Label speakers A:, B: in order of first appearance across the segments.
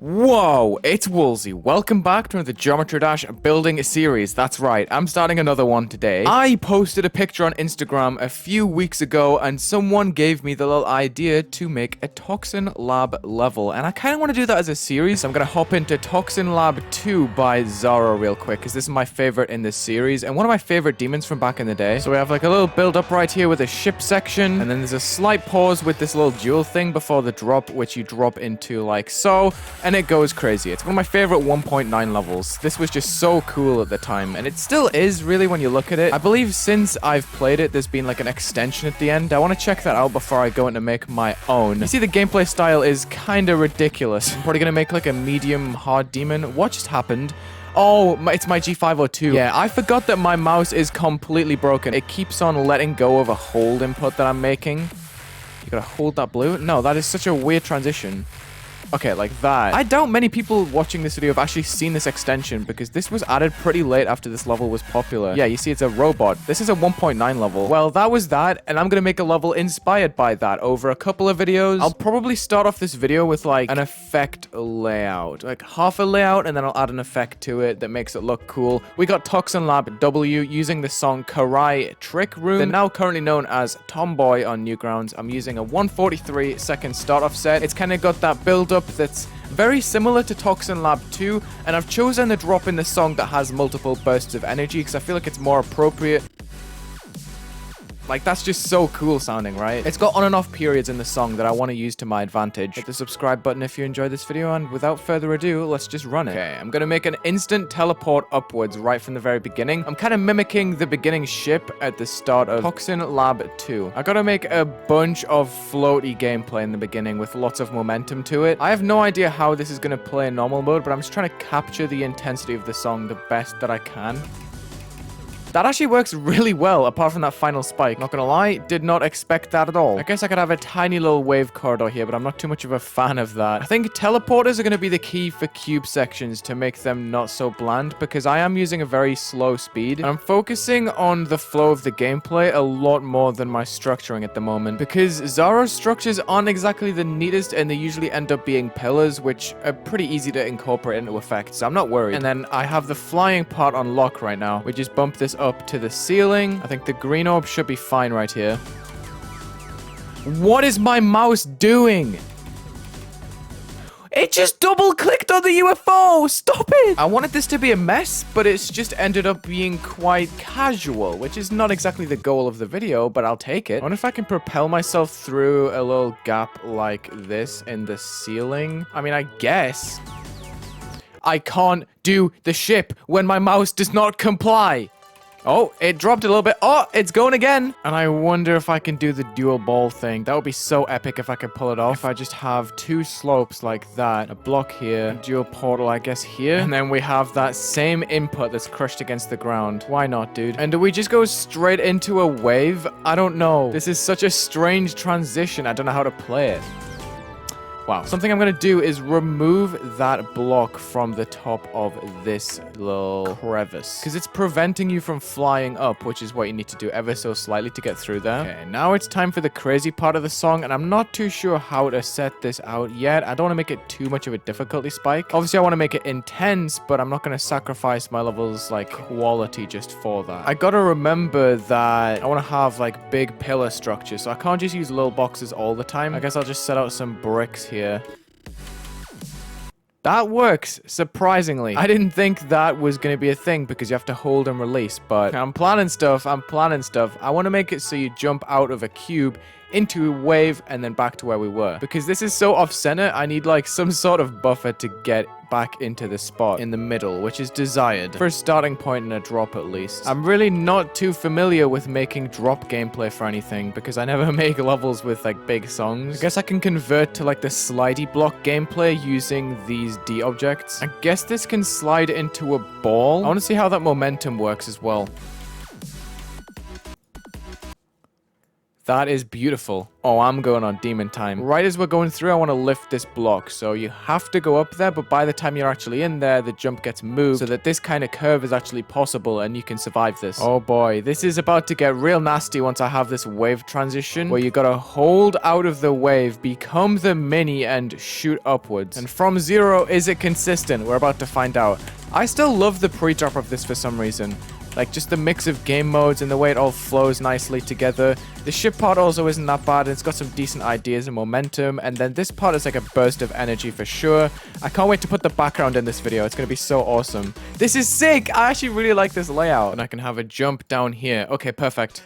A: Whoa, it's Wulzy. Welcome back to the Geometry Dash building series. That's right, I'm starting another one today. I posted a picture on Instagram a few weeks ago and someone gave me the little idea to make a Toxin Lab level. And I kind of want to do that as a series. So I'm going to hop into Toxin Lab 2 by Xaro real quick because this is my favorite in this series and one of my favorite demons from back in the day. So we have like a little build up right here with a ship section, and then there's a slight pause with this little jewel thing before the drop, which you drop into like so. And it goes crazy. It's one of my favorite 1.9 levels. This was just so cool at the time, and it still is really when you look at it. I believe since I've played it, there's been like an extension at the end. I want to check that out before I go in to make my own. You see, the gameplay style is kind of ridiculous. I'm probably gonna make like a medium hard demon. What just happened? Oh, it's my G502. Yeah, I forgot that my mouse is completely broken. It keeps on letting go of a hold input that I'm making. You gotta hold that blue? No, that is such a weird transition. Okay, like that. I doubt many people watching this video have actually seen this extension because this was added pretty late after this level was popular. Yeah, you see it's a robot. This is a 1.9 level. Well, that was that, and I'm gonna make a level inspired by that over a couple of videos. I'll probably start off this video with like an effect layout. Like half a layout, and then I'll add an effect to it that makes it look cool. We got Toxin Lab W using the song Karai Trick Room. They're now currently known as Tomboy on Newgrounds. I'm using a 143-second start offset. It's kind of got that build up that's very similar to Toxin Lab 2, and I've chosen the drop in the song that has multiple bursts of energy because I feel like it's more appropriate. Like, that's just so cool sounding, right? It's got on and off periods in the song that I want to use to my advantage. Hit the subscribe button if you enjoyed this video, and without further ado, let's just run it. Okay, I'm gonna make an instant teleport upwards right from the very beginning. I'm kind of mimicking the beginning ship at the start of Toxin Lab 2. I gotta make a bunch of floaty gameplay in the beginning with lots of momentum to it. I have no idea how this is gonna play in normal mode, but I'm just trying to capture the intensity of the song the best that I can. That actually works really well, apart from that final spike. Not gonna lie, did not expect that at all. I guess I could have a tiny little wave corridor here, but I'm not too much of a fan of that. I think teleporters are gonna be the key for cube sections to make them not so bland, because I am using a very slow speed, and I'm focusing on the flow of the gameplay a lot more than my structuring at the moment, because Xaro's structures aren't exactly the neatest, and they usually end up being pillars, which are pretty easy to incorporate into effects, so I'm not worried. And then I have the flying part on lock right now. We just bump this up to the ceiling. I think the green orb should be fine right here. What is my mouse doing? It just double-clicked on the UFO! Stop it! I wanted this to be a mess, but it's just ended up being quite casual, which is not exactly the goal of the video, but I'll take it. I wonder if I can propel myself through a little gap like this in the ceiling. I mean, I guess. I can't do the ship when my mouse does not comply. Oh, it dropped a little bit. Oh, it's going again. And I wonder if I can do the dual ball thing. That would be so epic if I could pull it off. If I just have two slopes like that, a block here, a dual portal, I guess, here. And then we have that same input that's crushed against the ground. Why not, dude? And do we just go straight into a wave? I don't know. This is such a strange transition. I don't know how to play it. Wow. Something I'm going to do is remove that block from the top of this little crevice, because it's preventing you from flying up, which is what you need to do ever so slightly to get through there. Okay, now it's time for the crazy part of the song, and I'm not too sure how to set this out yet. I don't want to make it too much of a difficulty spike. Obviously, I want to make it intense, but I'm not going to sacrifice my level's, like, quality just for that. I got to remember that I want to have, like, big pillar structures, so I can't just use little boxes all the time. I guess I'll just set out some bricks here. That works, surprisingly. I didn't think that was going to be a thing because you have to hold and release, but I'm planning stuff. I want to make it so you jump out of a cube into a wave and then back to where we were. Because this is so off-center, I need like some sort of buffer to get back into the spot in the middle, which is desired for a starting point and a drop at least. I'm really not too familiar with making drop gameplay for anything because I never make levels with like big songs. I guess I can convert to like the slidey block gameplay using these D objects. I guess this can slide into a ball. I want to see how that momentum works as well. That is beautiful. Oh, I'm going on demon time. Right as we're going through, I want to lift this block. So you have to go up there, but by the time you're actually in there, the jump gets moved so that this kind of curve is actually possible and you can survive this. Oh boy, this is about to get real nasty once I have this wave transition where you gotta hold out of the wave, become the mini, and shoot upwards. And from zero, is it consistent? We're about to find out. I still love the pre-drop of this for some reason. Like, just the mix of game modes and the way it all flows nicely together. The ship part also isn't that bad. It's got some decent ideas and momentum. And then this part is like a burst of energy for sure. I can't wait to put the background in this video. It's going to be so awesome. This is sick. I actually really like this layout. And I can have a jump down here. Okay, perfect.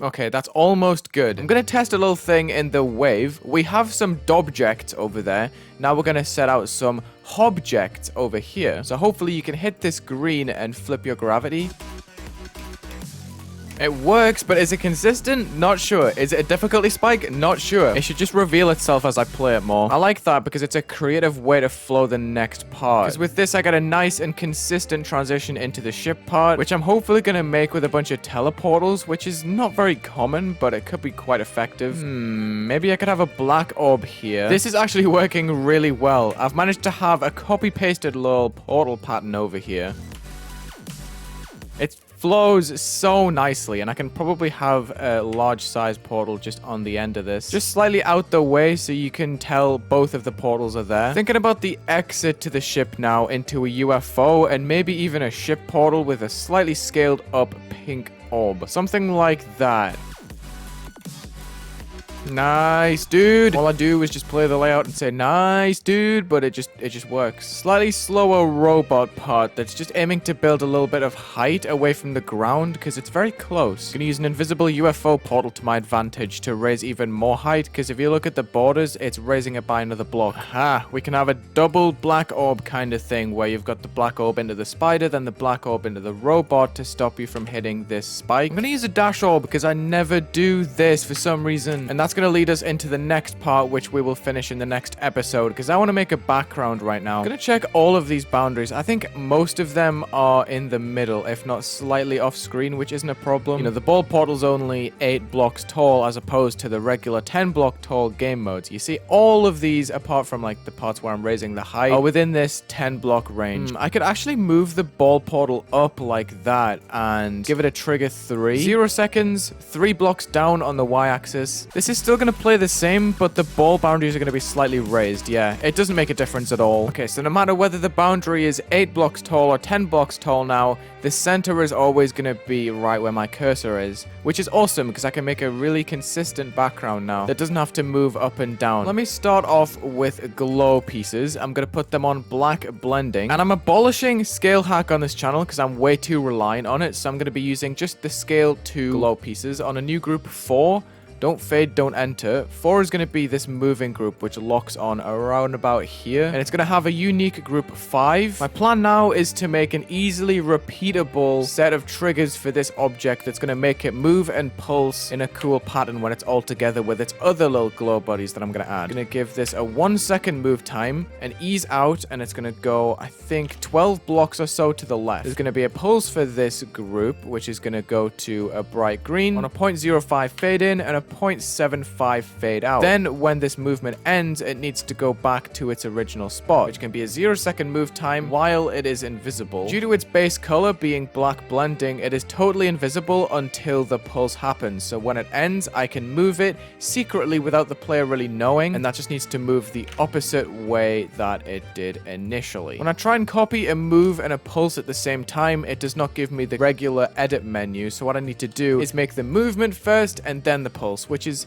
A: Okay, that's almost good. I'm going to test a little thing in the wave. We have some dobjects over there. Now we're going to set out some hobjects over here. So hopefully you can hit this green and flip your gravity. It works, but is it consistent? Not sure. Is it a difficulty spike? Not sure. It should just reveal itself as I play it more. I like that because it's a creative way to flow the next part. Because with this, I got a nice and consistent transition into the ship part, which I'm hopefully going to make with a bunch of teleportals, which is not very common, but it could be quite effective. Maybe I could have a black orb here. This is actually working really well. I've managed to have a copy-pasted little portal pattern over here. It flows so nicely, and I can probably have a large size portal just on the end of this, just slightly out the way so you can tell both of the portals are there. Thinking about the exit to the ship now into a UFO and maybe even a ship portal with a slightly scaled up pink orb, something like that. Nice, dude. All I do is just play the layout and say, nice, dude, but it just works. Slightly slower robot part that's just aiming to build a little bit of height away from the ground because it's very close. Gonna use an invisible UFO portal to my advantage to raise even more height because if you look at the borders, it's raising it by another block. Aha, we can have a double black orb kind of thing where you've got the black orb into the spider, then the black orb into the robot to stop you from hitting this spike. I'm gonna use a dash orb because I never do this for some reason, and that's going to lead us into the next part, which we will finish in the next episode, because I want to make a background right now. I'm going to check all of these boundaries. I think most of them are in the middle, if not slightly off screen, which isn't a problem. You know, the ball portal's only 8 blocks tall as opposed to the regular 10 block tall game modes. You see, all of these, apart from like the parts where I'm raising the height, are within this 10 block range. I could actually move the ball portal up like that and give it a trigger 3. 0 seconds, 3 blocks down on the y-axis. This is still going to play the same, but the ball boundaries are going to be slightly raised. Yeah, it doesn't make a difference at all. Okay, so no matter whether the boundary is 8 blocks tall or 10 blocks tall now, the center is always going to be right where my cursor is, which is awesome because I can make a really consistent background now that doesn't have to move up and down. Let me start off with glow pieces. I'm going to put them on black blending, and I'm abolishing scale hack on this channel because I'm way too reliant on it, so I'm going to be using just the scale 2 glow pieces on a new group 4. Don't fade, don't enter. 4 is going to be this moving group, which locks on around about here. And it's going to have a unique group 5. My plan now is to make an easily repeatable set of triggers for this object that's going to make it move and pulse in a cool pattern when it's all together with its other little glow bodies that I'm going to add. I'm going to give this a 1 second move time, and ease out, and it's going to go, I think, 12 blocks or so to the left. There's going to be a pulse for this group, which is going to go to a bright green on a 0.05 fade in and a 0.75 fade out. Then when this movement ends, it needs to go back to its original spot, which can be a 0 second move time while it is invisible. Due to its base color being black blending, it is totally invisible until the pulse happens. So when it ends, I can move it secretly without the player really knowing, and that just needs to move the opposite way that it did initially. When I try and copy a move and a pulse at the same time, it does not give me the regular edit menu. So what I need to do is make the movement first and then the pulse, which is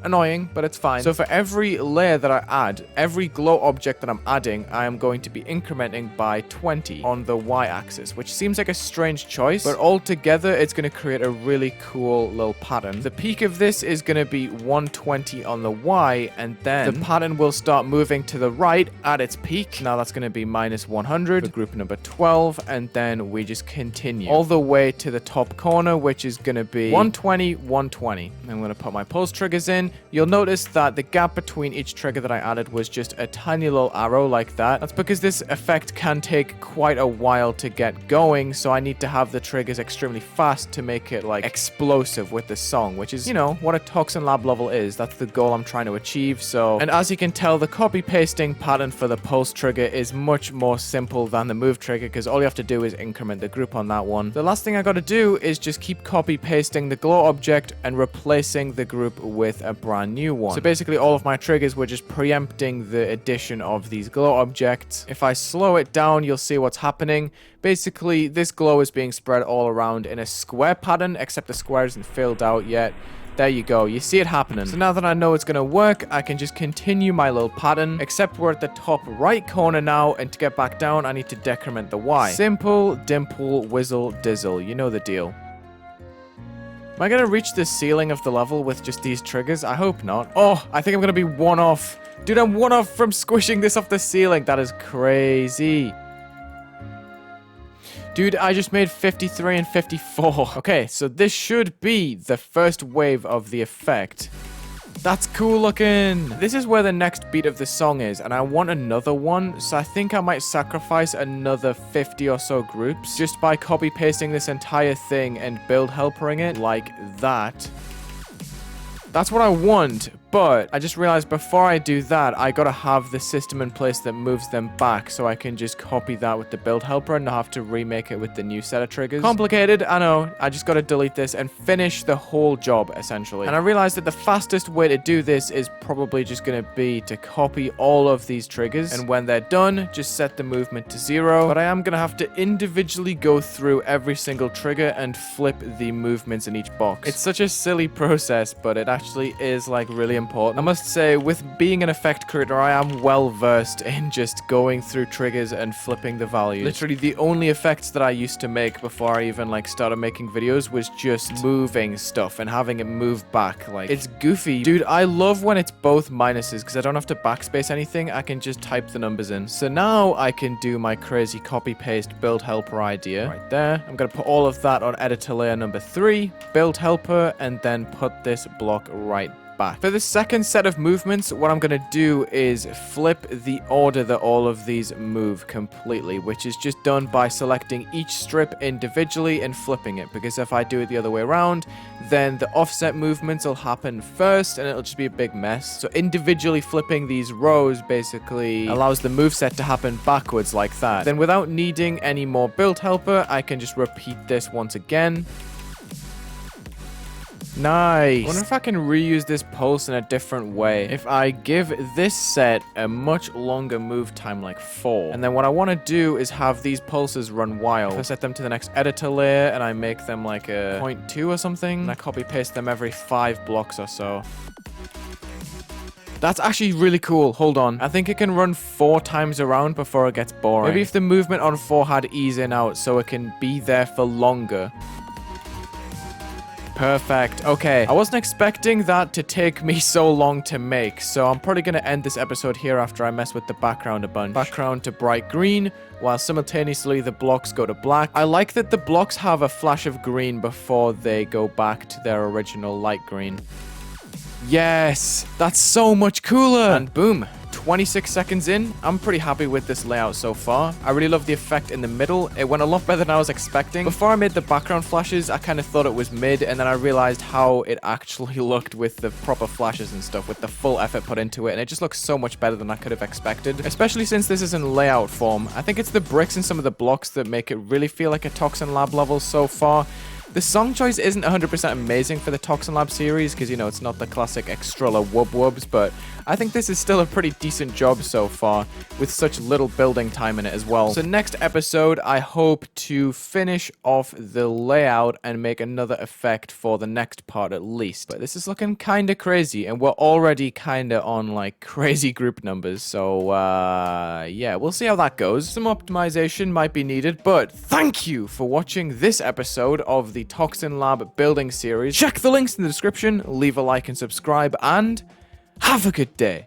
A: annoying, but it's fine. So for every layer that I add, every glow object that I'm adding, I am going to be incrementing by 20 on the y-axis, which seems like a strange choice, but altogether it's going to create a really cool little pattern. The peak of this is going to be 120 on the y, and then the pattern will start moving to the right at its peak. Now that's going to be minus 100 for group number 12, and then we just continue all the way to the top corner, which is going to be 120, 120. I'm going to put my pulse triggers in, in, you'll notice that the gap between each trigger that I added was just a tiny little arrow like that. That's because this effect can take quite a while to get going, so I need to have the triggers extremely fast to make it like explosive with the song, which is, you know, what a Toxin Lab level is. That's the goal I'm trying to achieve. So, and as you can tell, the copy pasting pattern for the pulse trigger is much more simple than the move trigger, because all you have to do is increment the group on that one. The last thing I got to do is just keep copy pasting the glow object and replacing the group with a brand new one. So basically all of my triggers were just preempting the addition of these glow objects. If I slow it down, you'll see what's happening. Basically, this glow is being spread all around in a square pattern, except the square isn't filled out yet. There you go, you see it happening. So now that I know it's gonna work, I can just continue my little pattern, except we're at the top right corner now, and to get back down, I need to decrement the Y. Simple, dimple, whizzle, dizzle, you know the deal. Am I gonna reach the ceiling of the level with just these triggers? I hope not. Oh, I think I'm gonna be one off. Dude, I'm one off from squishing this off the ceiling. That is crazy. Dude, I just made 53 and 54. Okay, so this should be the first wave of the effect. That's cool looking. This is where the next beat of the song is, and I want another one, so I think I might sacrifice another 50 or so groups just by copy pasting this entire thing and build helpering it like that. That's what I want, but I just realized before I do that, I gotta have the system in place that moves them back, so I can just copy that with the build helper and not have to remake it with the new set of triggers. Complicated, I know. I just gotta delete this and finish the whole job, essentially. And I realized that the fastest way to do this is probably just gonna be to copy all of these triggers, and when they're done, just set the movement to 0. But I am gonna have to individually go through every single trigger and flip the movements in each box. It's such a silly process, but it actually is like really important. I must say, with being an effect creator, I am well versed in just going through triggers and flipping the values. Literally the only effects that I used to make before I even like started making videos was just moving stuff and having it move back. Like, it's goofy. Dude, I love when it's both minuses because I don't have to backspace anything. I can just type the numbers in. So now I can do my crazy copy paste build helper idea right there. I'm gonna put all of that on editor layer number 3, build helper, and then put this block right back. For the second set of movements, what I'm going to do is flip the order that all of these move completely, which is just done by selecting each strip individually and flipping it, because if I do it the other way around, then the offset movements will happen first and it'll just be a big mess. So individually flipping these rows basically allows the moveset to happen backwards like that. Then without needing any more build helper, I can just repeat this once again. Nice. I wonder if I can reuse this pulse in a different way. If I give this set a much longer move time, like 4. And then what I want to do is have these pulses run wild. If I set them to the next editor layer and I make them like a 0.2 or something, and I copy paste them every 5 blocks or so. That's actually really cool. Hold on. I think it can run 4 times around before it gets boring. Maybe if the movement on 4 had ease in out so it can be there for longer. Perfect. Okay. I wasn't expecting that to take me so long to make, so I'm probably going to end this episode here after I mess with the background a bunch. Background to bright green, while simultaneously the blocks go to black. I like that the blocks have a flash of green before they go back to their original light green. Yes! That's so much cooler! And boom. 26 seconds in, I'm pretty happy with this layout so far. I really love the effect in the middle. It went a lot better than I was expecting. Before I made the background flashes, I kind of thought it was mid, and then I realized how it actually looked with the proper flashes and stuff, with the full effort put into it, and it just looks so much better than I could have expected, especially since this is in layout form. I think it's the bricks and some of the blocks that make it really feel like a Toxin Lab level so far. The song choice isn't 100% amazing for the Toxin Lab series because, you know, it's not the classic Xaro wub wubs, but I think this is still a pretty decent job so far with such little building time in it as well. So next episode, I hope to finish off the layout and make another effect for the next part at least. But this is looking kind of crazy, and we're already kind of on like crazy group numbers. So yeah, we'll see how that goes. Some optimization might be needed, but thank you for watching this episode of the Toxin Lab building series. Check the links in the description, leave a like and subscribe, and have a good day.